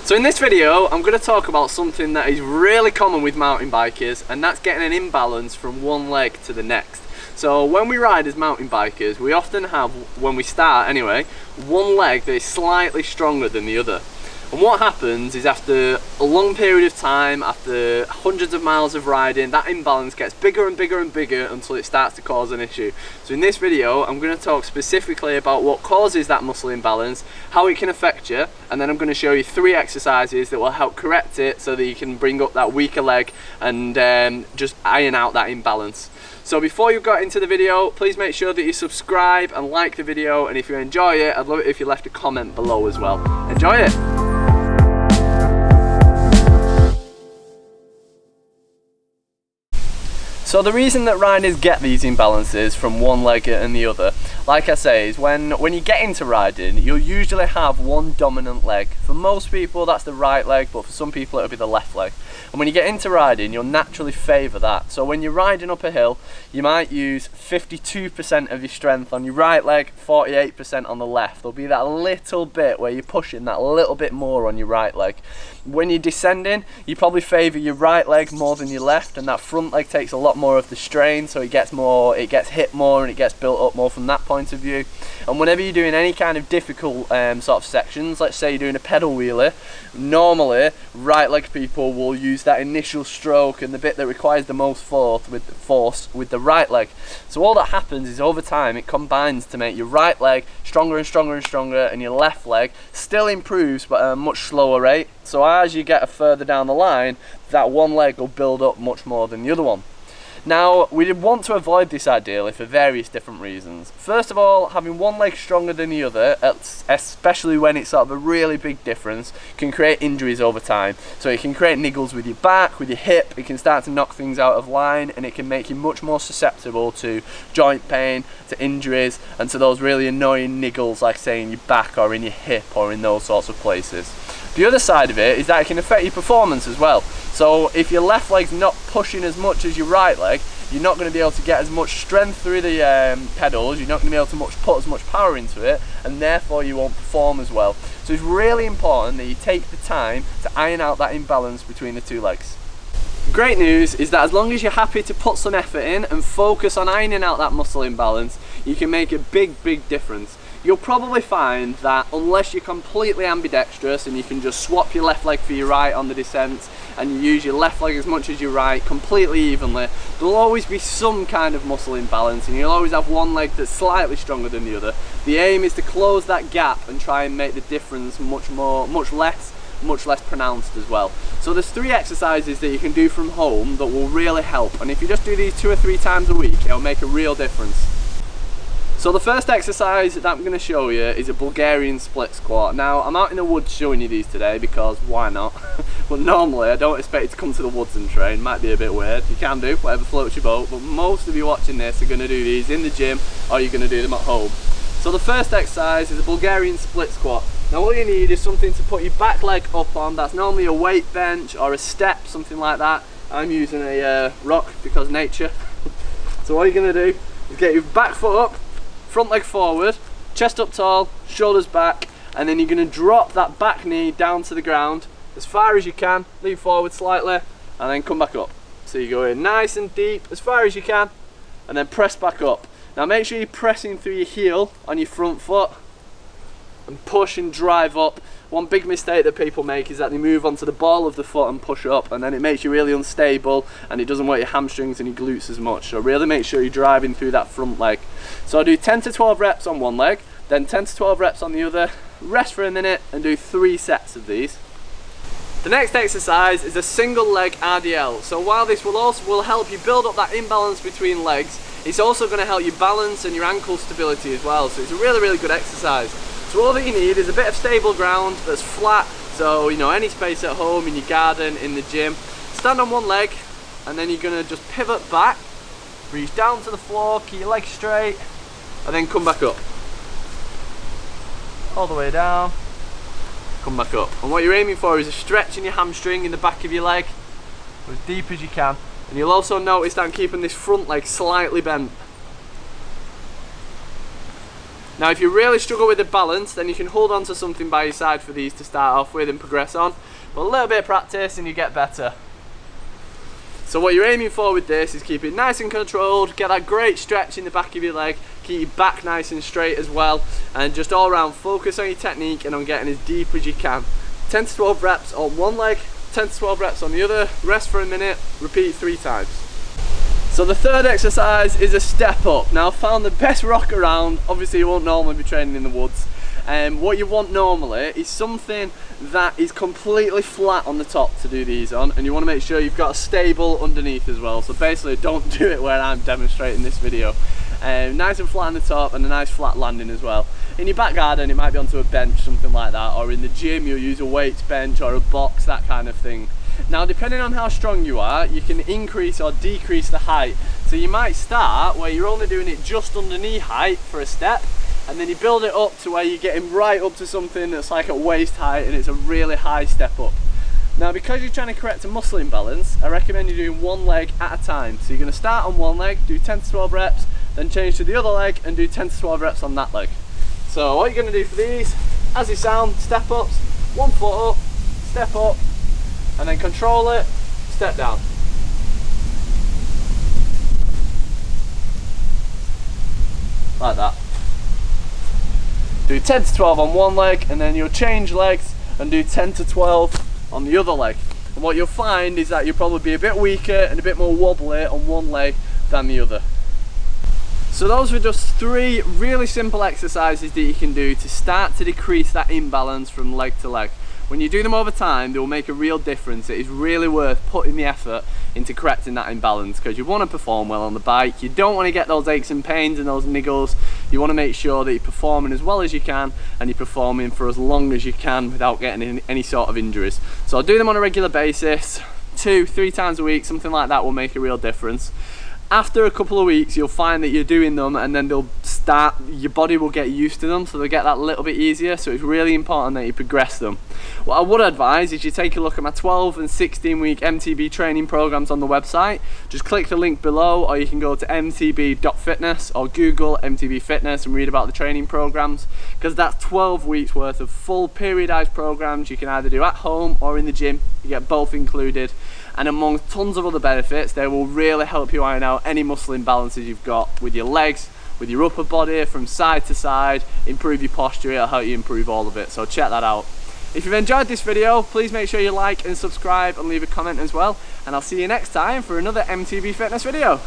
So in this video, I'm going to talk about something that is really common with mountain bikers, and that's getting an imbalance from one leg to the next. So when we ride as mountain bikers, we often have, when we start anyway, one leg that is slightly stronger than the other. And what happens is after a long period of time, after hundreds of miles of riding, that imbalance gets bigger and bigger and bigger until it starts to cause an issue. So in this video, I'm going to talk specifically about what causes that muscle imbalance, how it can affect you, and then I'm going to show you 3 exercises that will help correct it so that you can bring up that weaker leg and just iron out that imbalance. So before you got into the video, please make sure that you subscribe and like the video, and if you enjoy it, I'd love it if you left a comment below as well. Enjoy it! So the reason that riders get these imbalances from one leg and the other, like I say, is when you get into riding, you'll usually have one dominant leg. For most people that's the right leg, but for some people it'll be the left leg. And when you get into riding, you'll naturally favour that. So when you're riding up a hill, you might use 52% of your strength on your right leg, 48% on the left. There'll be that little bit where you're pushing that little bit more on your right leg. When you're descending, you probably favour your right leg more than your left, and that front leg takes a lot more of the strain, so it gets hit more and it gets built up more from that point of view. And whenever you're doing any kind of difficult sort of sections, let's say you're doing a pedal wheeler, normally right leg people will use that initial stroke and the bit that requires the most force with the right leg. So all that happens is over time it combines to make your right leg stronger and stronger and stronger, and your left leg still improves but at a much slower rate. So as you get further down the line, that one leg will build up much more than the other one. Now, we want to avoid this ideally for various different reasons. First of all, having one leg stronger than the other, especially when it's sort of a really big difference, can create injuries over time. So it can create niggles with your back, with your hip, it can start to knock things out of line, and it can make you much more susceptible to joint pain, to injuries, and to those really annoying niggles like say in your back or in your hip or in those sorts of places. The other side of it is that it can affect your performance as well. So if your left leg's not pushing as much as your right leg, you're not going to be able to get as much strength through the pedals, you're not going to be able to put as much power into it, and therefore you won't perform as well. So it's really important that you take the time to iron out that imbalance between the two legs. Great news is that as long as you're happy to put some effort in and focus on ironing out that muscle imbalance, you can make a big difference. You'll probably find that unless you're completely ambidextrous and you can just swap your left leg for your right on the descents, and you use your left leg as much as your right completely evenly, there'll always be some kind of muscle imbalance, and you'll always have one leg that's slightly stronger than the other. The aim is to close that gap and try and make the difference much less pronounced as well. So there's 3 exercises that you can do from home that will really help, and if you just do these 2 or 3 times a week, it'll make a real difference. So the first exercise that I'm going to show you is a Bulgarian split squat. Now, I'm out in the woods showing you these today because why not? But normally I don't expect you to come to the woods and train. Might be a bit weird. You can do whatever floats your boat, but most of you watching this are going to do these in the gym or you're going to do them at home. So the first exercise is a Bulgarian split squat. Now all you need is something to put your back leg up on. That's normally a weight bench or a step, something like that. I'm using a rock because nature. So all you're going to do is get your back foot up, front leg forward, chest up tall, shoulders back, and then you're going to drop that back knee down to the ground as far as you can, lean forward slightly, and then come back up. So you go in nice and deep as far as you can, and then press back up. Now make sure you're pressing through your heel on your front foot, and push and drive up. One big mistake that people make is that they move onto the ball of the foot and push up, and then it makes you really unstable and it doesn't work your hamstrings and your glutes as much. So really make sure you're driving through that front leg. So I do 10 to 12 reps on one leg, then 10 to 12 reps on the other, rest for a minute and do 3 sets of these. The next exercise is a single leg RDL. So while this will help you build up that imbalance between legs, it's also going to help you balance and your ankle stability as well. So it's a really good exercise. So all that you need is a bit of stable ground that's flat, so you know, any space at home, in your garden, in the gym. Stand on one leg, and then you're going to just pivot back, reach down to the floor, keep your legs straight, and then come back up. All the way down, come back up. And what you're aiming for is a stretch in your hamstring in the back of your leg, as deep as you can. And you'll also notice that I'm keeping this front leg slightly bent. Now if you really struggle with the balance, then you can hold on to something by your side for these to start off with and progress on. But a little bit of practice and you get better. So what you're aiming for with this is keep it nice and controlled, get that great stretch in the back of your leg, keep your back nice and straight as well, and just all around focus on your technique and on getting as deep as you can. 10 to 12 reps on one leg, 10 to 12 reps on the other, rest for a minute, repeat 3 times. So the third exercise is a step up. Now I've found the best rock around, obviously you won't normally be training in the woods. What you want normally is something that is completely flat on the top to do these on, and you want to make sure you've got a stable underneath as well. So basically don't do it where I'm demonstrating this video. Nice and flat on the top and a nice flat landing as well. In your back garden it might be onto a bench, something like that, or in the gym you'll use a weights bench or a box, that kind of thing. Now depending on how strong you are, you can increase or decrease the height. So you might start where you're only doing it just under knee height for a step, and then you build it up to where you're getting right up to something that's like at waist height and it's a really high step up. Now because you're trying to correct a muscle imbalance, I recommend you doing one leg at a time. So you're going to start on one leg, do 10 to 12 reps, then change to the other leg and do 10 to 12 reps on that leg. So what you're going to do for these, as they sound, step ups, 1 foot up, step up, and then control it, step down. Like that. Do 10 to 12 on one leg and then you'll change legs and do 10 to 12 on the other leg. And what you'll find is that you'll probably be a bit weaker and a bit more wobbly on one leg than the other. So those were just 3 really simple exercises that you can do to start to decrease that imbalance from leg to leg. When you do them over time, they will make a real difference. It is really worth putting the effort into correcting that imbalance because you want to perform well on the bike. You don't want to get those aches and pains and those niggles. You want to make sure that you're performing as well as you can and you're performing for as long as you can without getting any sort of injuries. So do them on a regular basis, 2-3 times a week, something like that will make a real difference. After a couple of weeks you'll find that you're doing them and then your body will get used to them, so they'll get that little bit easier. So it's really important that you progress them. What I would advise is you take a look at my 12 and 16 week MTB training programs on the website. Just click the link below, or you can go to mtb.fitness or Google MTB Fitness and read about the training programs, because that's 12 weeks worth of full periodized programs you can either do at home or in the gym. You get both included, and among tons of other benefits, they will really help you iron out any muscle imbalances you've got with your legs, with your upper body, from side to side, improve your posture. It'll help you improve all of it, so check that out. If you've enjoyed this video, please make sure you like and subscribe and leave a comment as well, and I'll see you next time for another MTB Fitness video.